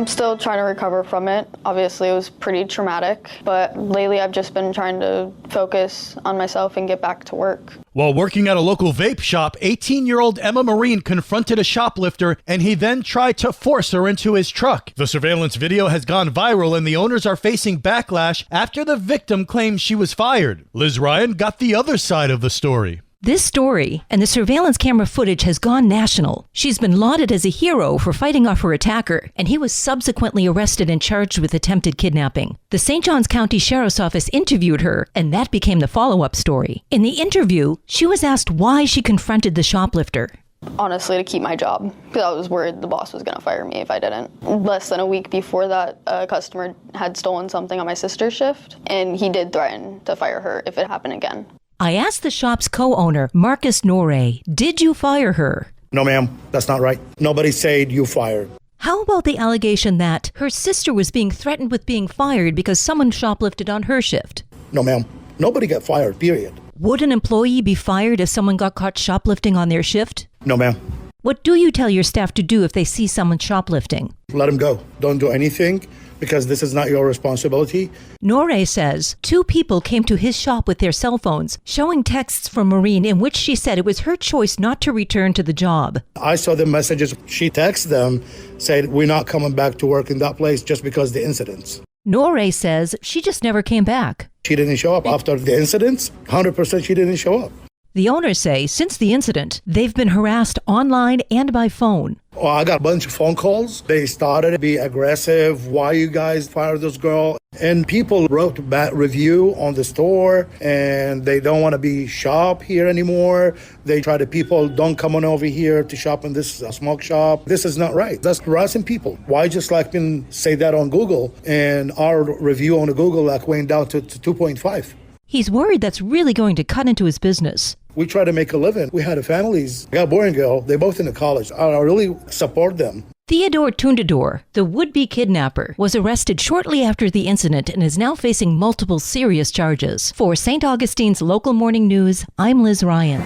I'm still trying to recover from it. Obviously, it was pretty traumatic, but lately I've just been trying to focus on myself and get back to work. While working at a local vape shop, 18-year-old Emma Marine confronted a shoplifter, and he then tried to force her into his truck. The surveillance video has gone viral, and the owners are facing backlash after the victim claims she was fired. Liz Ryan got the other side of the story. This story and the surveillance camera footage has gone national. She's been lauded as a hero for fighting off her attacker, and he was subsequently arrested and charged with attempted kidnapping. The St. Johns County Sheriff's Office interviewed her, and that became the follow-up story. In the interview, she was asked why she confronted the shoplifter. Honestly, to keep my job, because I was worried the boss was going to fire me if I didn't. Less than a week before that, a customer had stolen something on my sister's shift, and he did threaten to fire her if it happened again. I asked the shop's co-owner, Marcus Noré, did you fire her? No, ma'am, that's not right. Nobody said you fired. How about the allegation that her sister was being threatened with being fired because someone shoplifted on her shift? No, ma'am, nobody got fired, period. Would an employee be fired if someone got caught shoplifting on their shift? No, ma'am. What do you tell your staff to do if they see someone shoplifting? Let them go. Don't do anything, because this is not your responsibility. Noré says 2 people came to his shop with their cell phones, showing texts from Maureen in which she said it was her choice not to return to the job. I saw the messages. She texted them, said, we're not coming back to work in that place just because of the incidents. Noré says she just never came back. She didn't show up after the incidents. 100% she didn't show up. The owners say since the incident, they've been harassed online and by phone. Well, I got a bunch of phone calls. They started to be aggressive. Why you guys fired this girl? And people wrote a bad review on the store, and they don't want to be shop here anymore. They try to people don't come on over here to shop in this smoke shop. This is not right. That's harassing people. Why just say that on Google, and our review on the Google went down to 2.5. He's worried that's really going to cut into his business. We try to make a living. We had families. I got a boy and girl. They're both in the college. I really support them. Theodore Tundador, the would-be kidnapper, was arrested shortly after the incident and is now facing multiple serious charges. For St. Augustine's Local Morning News, I'm Liz Ryan.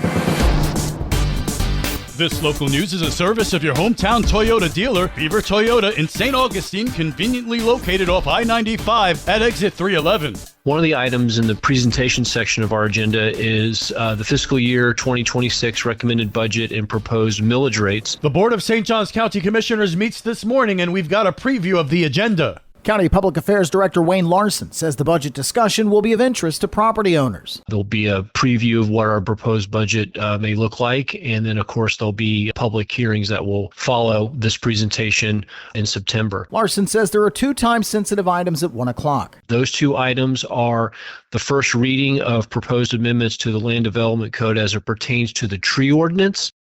This local news is a service of your hometown Toyota dealer, Beaver Toyota in St. Augustine, conveniently located off I-95 at exit 311. One of the items in the presentation section of our agenda is the fiscal year 2026 recommended budget and proposed millage rates. The Board of St. Johns County Commissioners meets this morning, and we've got a preview of the agenda. County Public Affairs Director Wayne Larson says the budget discussion will be of interest to property owners. There'll be a preview of what our proposed budget may look like, and then, of course, there'll be public hearings that will follow this presentation in September. Larson says there are 2 time-sensitive items at 1 o'clock. Those 2 items are the first reading of proposed amendments to the Land Development Code as it pertains to the tree ordinance.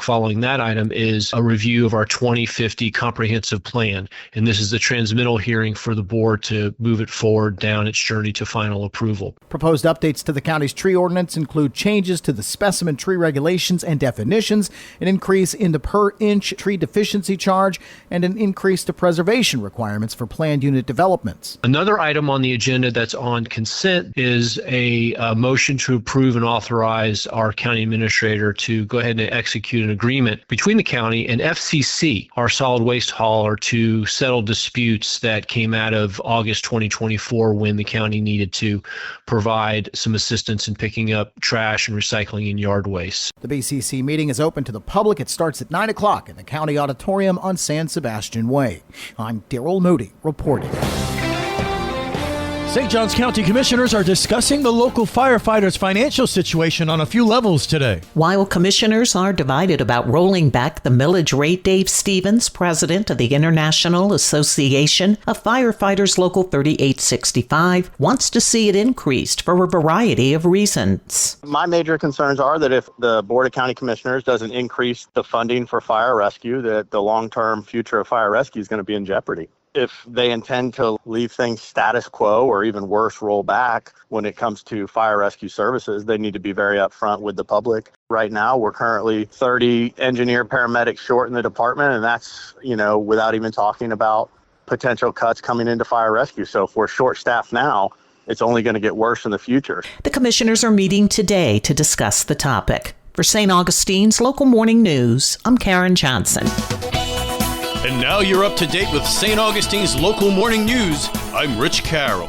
Following that item is a review of our 2050 comprehensive plan, and this is the transmittal hearing for the board to move it forward down its journey to final approval. Proposed updates to the county's tree ordinance include changes to the specimen tree regulations and definitions, an increase in the per-inch tree deficiency charge, and an increase to preservation requirements for planned unit developments. Another item on the agenda that's on consent is a motion to approve and authorize our county administrator to go ahead and execute an agreement between the county and FCC, our solid waste hauler, to settle disputes that came out of August 2024 when the county needed to provide some assistance in picking up trash and recycling and yard waste. The BCC meeting is open to the public. It starts at 9 o'clock in the County Auditorium on San Sebastian Way. I'm Daryl Moody reporting. St. Johns County Commissioners are discussing the local firefighters' financial situation on a few levels today. While commissioners are divided about rolling back the millage rate, Dave Stevens, president of the International Association of Firefighters Local 3865, wants to see it increased for a variety of reasons. My major concerns are that if the Board of County Commissioners doesn't increase the funding for fire rescue, that the long-term future of fire rescue is going to be in jeopardy. If they intend to leave things status quo or even worse, roll back when it comes to fire rescue services, they need to be very upfront with the public. Right now, we're currently 30 engineer paramedics short in the department, and that's, without even talking about potential cuts coming into fire rescue. So if we're short-staffed now, it's only going to get worse in the future. The commissioners are meeting today to discuss the topic. For St. Augustine's Local Morning News, I'm Karen Johnson. And now you're up to date with St. Augustine's local morning news. I'm Rich Carroll.